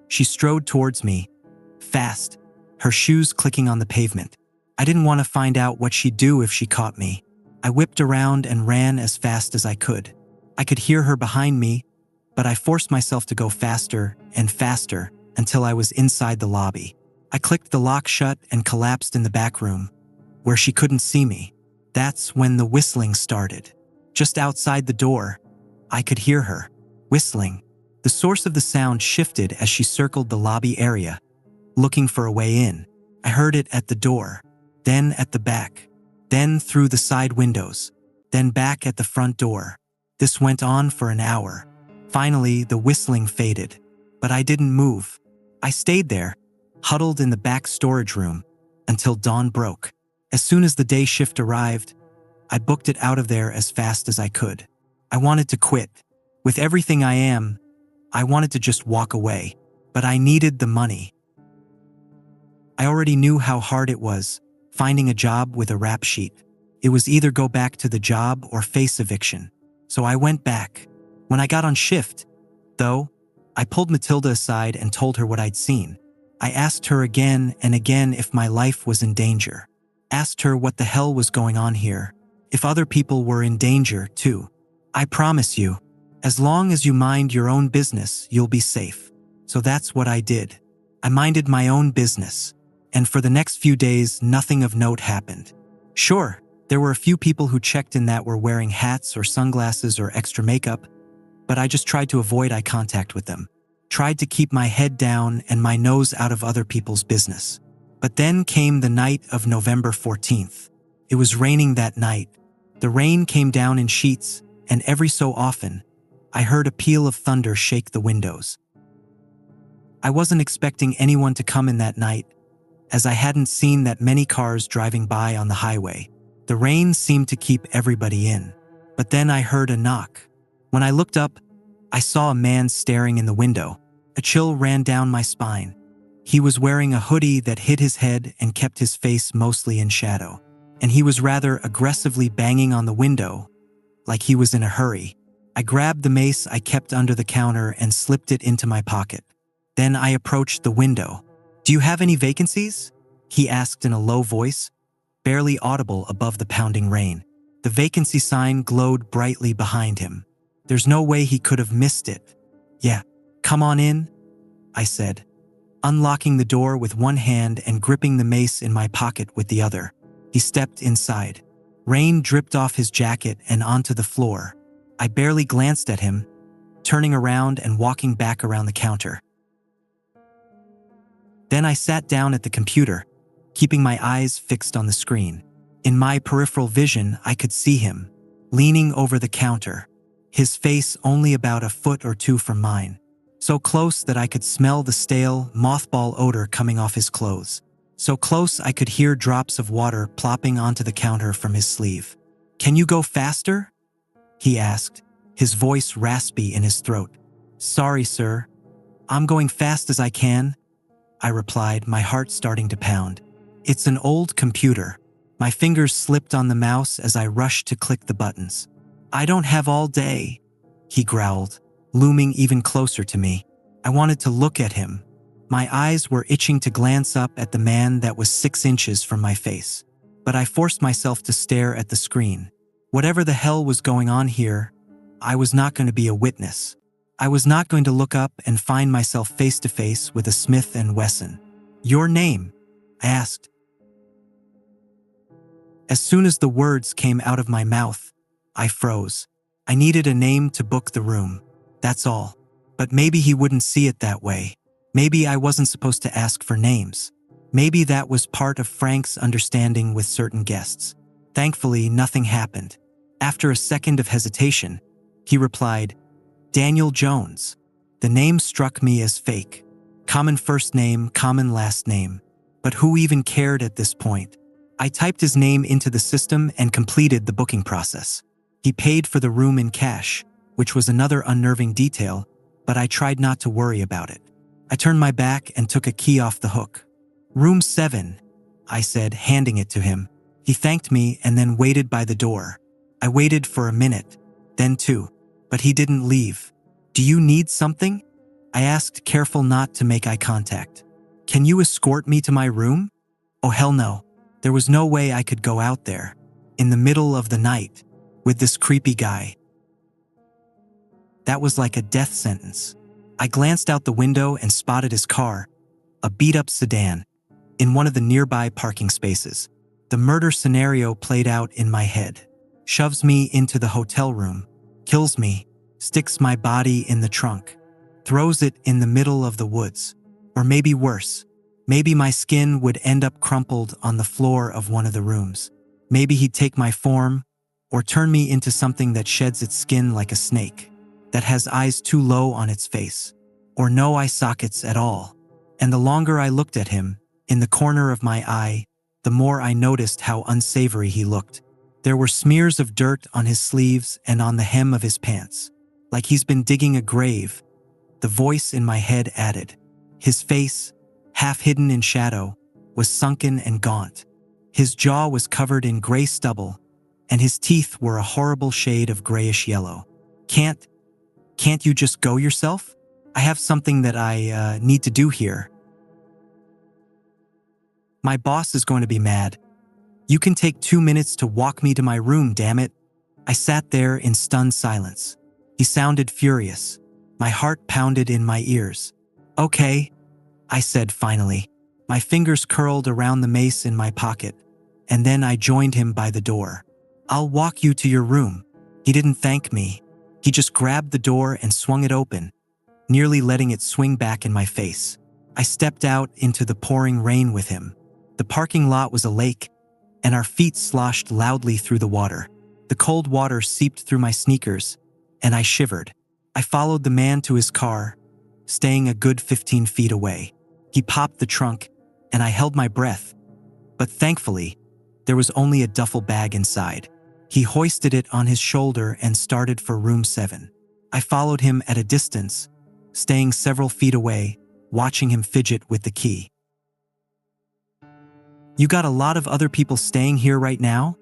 She strode towards me, fast, her shoes clicking on the pavement. I didn't want to find out what she'd do if she caught me. I whipped around and ran as fast as I could. I could hear her behind me, but I forced myself to go faster and faster until I was inside the lobby. I clicked the lock shut and collapsed in the back room, where she couldn't see me. That's when the whistling started. Just outside the door, I could hear her, whistling. The source of the sound shifted as she circled the lobby area, looking for a way in. I heard it at the door, then at the back, then through the side windows, then back at the front door. This went on for an hour. Finally, the whistling faded, but I didn't move. I stayed there, huddled in the back storage room, until dawn broke. As soon as the day shift arrived, I booked it out of there as fast as I could. I wanted to quit. With everything I am, I wanted to just walk away, but I needed the money. I already knew how hard it was, finding a job with a rap sheet. It was either go back to the job or face eviction. So I went back. When I got on shift, though, I pulled Matilda aside and told her what I'd seen. I asked her again and again if my life was in danger. Asked her what the hell was going on here, if other people were in danger too. I promise you, as long as you mind your own business, you'll be safe. So that's what I did. I minded my own business, and for the next few days, nothing of note happened. Sure, there were a few people who checked in that were wearing hats or sunglasses or extra makeup, but I just tried to avoid eye contact with them. Tried to keep my head down and my nose out of other people's business. But then came the night of November 14th. It was raining that night. The rain came down in sheets, and every so often, I heard a peal of thunder shake the windows. I wasn't expecting anyone to come in that night, as I hadn't seen that many cars driving by on the highway. The rain seemed to keep everybody in. But then I heard a knock. When I looked up, I saw a man staring in the window. A chill ran down my spine. He was wearing a hoodie that hid his head and kept his face mostly in shadow. And he was rather aggressively banging on the window, like he was in a hurry. I grabbed the mace I kept under the counter and slipped it into my pocket. Then I approached the window. "Do you have any vacancies?" he asked in a low voice, barely audible above the pounding rain. The vacancy sign glowed brightly behind him. There's no way he could have missed it. "Yeah, come on in," I said, unlocking the door with one hand and gripping the mace in my pocket with the other. He stepped inside. Rain dripped off his jacket and onto the floor. I barely glanced at him, turning around and walking back around the counter. Then I sat down at the computer, keeping my eyes fixed on the screen. In my peripheral vision, I could see him, leaning over the counter, his face only about a foot or two from mine, so close that I could smell the stale, mothball odor coming off his clothes. So close I could hear drops of water plopping onto the counter from his sleeve. "Can you go faster?" he asked, his voice raspy in his throat. "Sorry, sir. I'm going fast as I can," I replied, my heart starting to pound. "It's an old computer." My fingers slipped on the mouse as I rushed to click the buttons. "I don't have all day," he growled, looming even closer to me. I wanted to look at him. My eyes were itching to glance up at the man that was 6 inches from my face. But I forced myself to stare at the screen. Whatever the hell was going on here, I was not going to be a witness. I was not going to look up and find myself face to face with a Smith & Wesson. "Your name?" I asked. As soon as the words came out of my mouth, I froze. I needed a name to book the room. That's all. But maybe he wouldn't see it that way. Maybe I wasn't supposed to ask for names. Maybe that was part of Frank's understanding with certain guests. Thankfully, nothing happened. After a second of hesitation, he replied, "Daniel Jones." The name struck me as fake. Common first name, common last name. But who even cared at this point? I typed his name into the system and completed the booking process. He paid for the room in cash, which was another unnerving detail, but I tried not to worry about it. I turned my back and took a key off the hook. "Room 7, I said, handing it to him. He thanked me and then waited by the door. I waited for a minute, then 2, but he didn't leave. "Do you need something?" I asked, careful not to make eye contact. "Can you escort me to my room?" Oh, hell no. There was no way I could go out there, in the middle of the night, with this creepy guy. That was like a death sentence. I glanced out the window and spotted his car, a beat-up sedan, in one of the nearby parking spaces. The murder scenario played out in my head. Shoves me into the hotel room, kills me, sticks my body in the trunk, throws it in the middle of the woods. Or maybe worse. Maybe my skin would end up crumpled on the floor of one of the rooms. Maybe he'd take my form, or turn me into something that sheds its skin like a snake, that has eyes too low on its face, or no eye sockets at all. And the longer I looked at him, in the corner of my eye, the more I noticed how unsavory he looked. There were smears of dirt on his sleeves and on the hem of his pants, like he's been digging a grave. The voice in my head added. His face, half hidden in shadow, was sunken and gaunt. His jaw was covered in gray stubble, and his teeth were a horrible shade of grayish yellow. Can't you just go yourself? I have something that I need to do here." "My boss is going to be mad. You can take 2 minutes to walk me to my room, damn it." I sat there in stunned silence. He sounded furious. My heart pounded in my ears. "Okay," I said finally. My fingers curled around the mace in my pocket, and then I joined him by the door. "I'll walk you to your room." He didn't thank me. He just grabbed the door and swung it open, nearly letting it swing back in my face. I stepped out into the pouring rain with him. The parking lot was a lake, and our feet sloshed loudly through the water. The cold water seeped through my sneakers, and I shivered. I followed the man to his car, staying a good 15 feet away. He popped the trunk, and I held my breath. But thankfully, there was only a duffel bag inside. He hoisted it on his shoulder and started for room 7. I followed him at a distance, staying several feet away, watching him fidget with the key. "You got a lot of other people staying here right now?"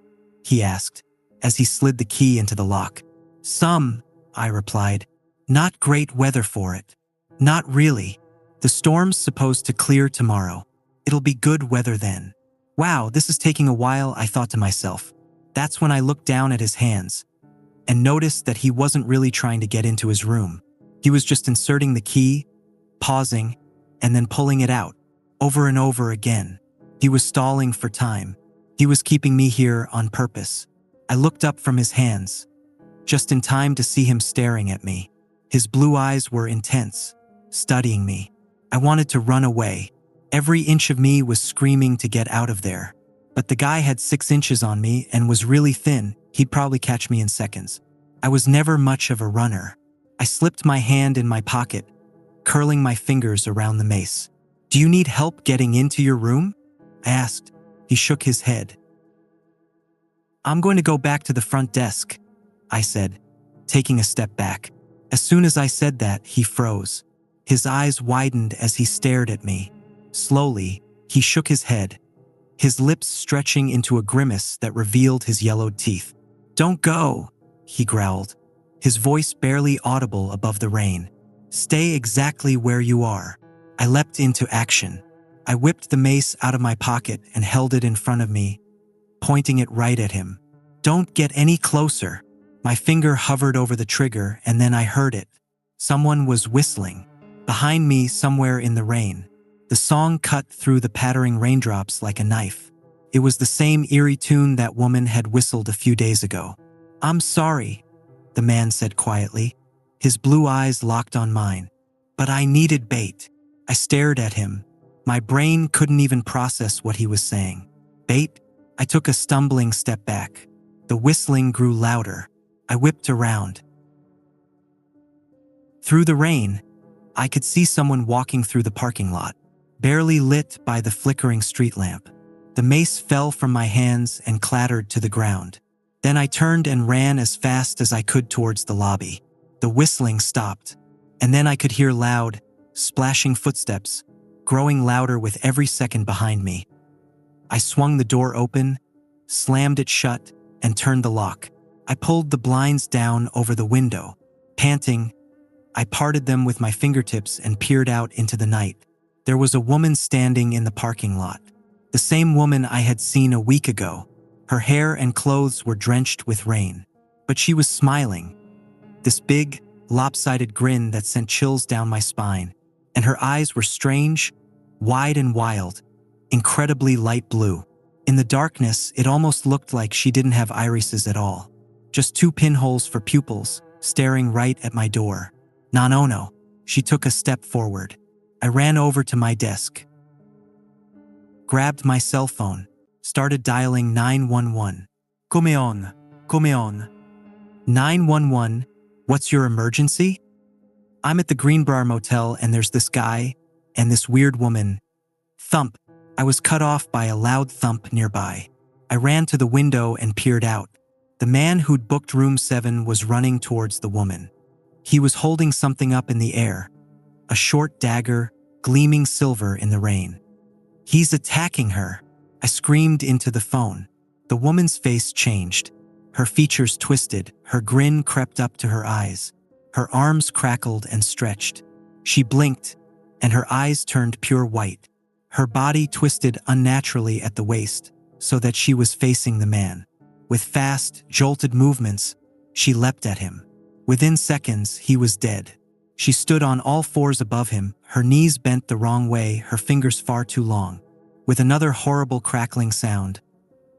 he asked, as he slid the key into the lock. "Some," I replied. "Not great weather for it." "Not really. The storm's supposed to clear tomorrow. It'll be good weather then." "Wow, this is taking a while," I thought to myself. That's when I looked down at his hands and noticed that he wasn't really trying to get into his room. He was just inserting the key, pausing, and then pulling it out, over and over again. He was stalling for time. He was keeping me here on purpose. I looked up from his hands, just in time to see him staring at me. His blue eyes were intense, studying me. I wanted to run away. Every inch of me was screaming to get out of there. But the guy had 6 inches on me and was really thin. He'd probably catch me in seconds. I was never much of a runner. I slipped my hand in my pocket, curling my fingers around the mace. "Do you need help getting into your room?" I asked. He shook his head. "I'm going to go back to the front desk," I said, taking a step back. As soon as I said that, he froze. His eyes widened as he stared at me. Slowly, he shook his head, his lips stretching into a grimace that revealed his yellowed teeth. "Don't go," he growled, his voice barely audible above the rain. "Stay exactly where you are." I leapt into action. I whipped the mace out of my pocket and held it in front of me, pointing it right at him. "Don't get any closer." My finger hovered over the trigger, and then I heard it. Someone was whistling. Behind me, somewhere in the rain. The song cut through the pattering raindrops like a knife. It was the same eerie tune that woman had whistled a few days ago. "I'm sorry," the man said quietly, his blue eyes locked on mine. "But I needed bait." I stared at him. My brain couldn't even process what he was saying. "Bait?" I took a stumbling step back. The whistling grew louder. I whipped around. Through the rain, I could see someone walking through the parking lot, barely lit by the flickering street lamp. The mace fell from my hands and clattered to the ground. Then I turned and ran as fast as I could towards the lobby. The whistling stopped, and then I could hear loud, splashing footsteps, growing louder with every second behind me. I swung the door open, slammed it shut, and turned the lock. I pulled the blinds down over the window. Panting, I parted them with my fingertips and peered out into the night. There was a woman standing in the parking lot. The same woman I had seen a week ago. Her hair and clothes were drenched with rain. But she was smiling. This big, lopsided grin that sent chills down my spine. And her eyes were strange, wide and wild, incredibly light blue. In the darkness, it almost looked like she didn't have irises at all. Just 2 pinholes for pupils, staring right at my door. "No." She took a step forward. I ran over to my desk, grabbed my cell phone, started dialing 911. Come on. 911, what's your emergency? "I'm at the Greenbrier Motel and there's this guy and this weird woman." Thump. I was cut off by a loud thump nearby. I ran to the window and peered out. The man who'd booked room 7 was running towards the woman. He was holding something up in the air, a short dagger, gleaming silver in the rain. "He's attacking her." I screamed into the phone. The woman's face changed. Her features twisted, her grin crept up to her eyes. Her arms crackled and stretched. She blinked, and her eyes turned pure white. Her body twisted unnaturally at the waist, so that she was facing the man. With fast, jolted movements, she leapt at him. Within seconds, he was dead. She stood on all fours above him, her knees bent the wrong way, her fingers far too long. With another horrible crackling sound,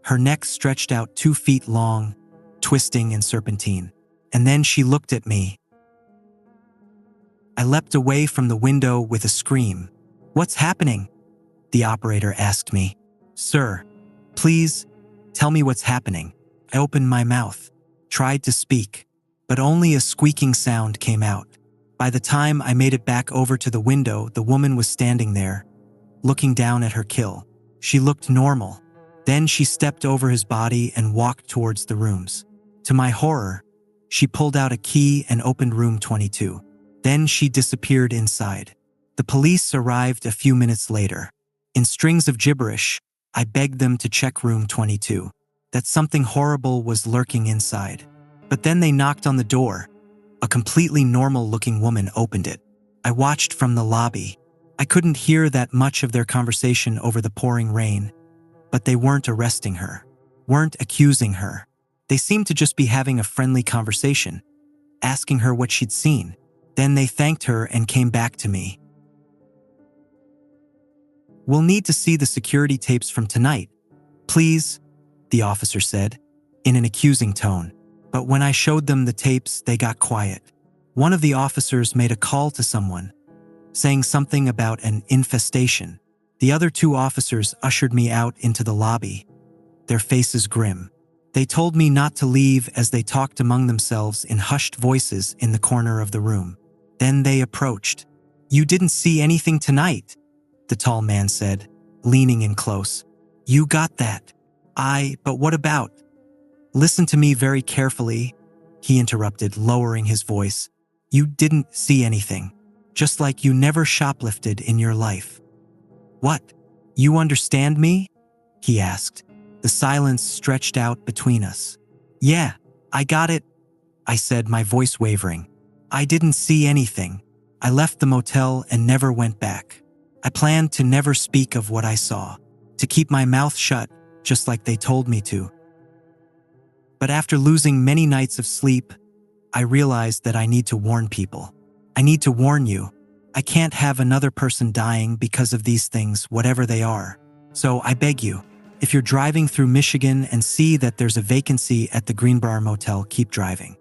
her neck stretched out 2 feet long, twisting and serpentine. And then she looked at me. I leapt away from the window with a scream. "What's happening?" the operator asked me. "Sir, please, tell me what's happening." I opened my mouth, tried to speak, but only a squeaking sound came out. By the time I made it back over to the window, the woman was standing there, looking down at her kill. She looked normal. Then she stepped over his body and walked towards the rooms. To my horror, she pulled out a key and opened room 22. Then she disappeared inside. The police arrived a few minutes later. In strings of gibberish, I begged them to check room 22, that something horrible was lurking inside. But then they knocked on the door. A completely normal-looking woman opened it. I watched from the lobby. I couldn't hear that much of their conversation over the pouring rain, but they weren't arresting her, weren't accusing her. They seemed to just be having a friendly conversation, asking her what she'd seen. Then they thanked her and came back to me. "We'll need to see the security tapes from tonight, please," the officer said, in an accusing tone. But when I showed them the tapes, they got quiet. One of the officers made a call to someone, saying something about an infestation. The other two officers ushered me out into the lobby, their faces grim. They told me not to leave as they talked among themselves in hushed voices in the corner of the room. Then they approached. "You didn't see anything tonight," the tall man said, leaning in close. "You got that." But what about?" "Listen to me very carefully," he interrupted, lowering his voice. "You didn't see anything. Just like you never shoplifted in your life." "What? You understand me?" he asked. The silence stretched out between us. "Yeah, I got it," I said, my voice wavering. "I didn't see anything. I left the motel and never went back. I planned to never speak of what I saw, to keep my mouth shut, just like they told me to. But after losing many nights of sleep, I realized that I need to warn people. I need to warn you. I can't have another person dying because of these things, whatever they are. So I beg you, if you're driving through Michigan and see that there's a vacancy at the Greenbrier Motel, keep driving.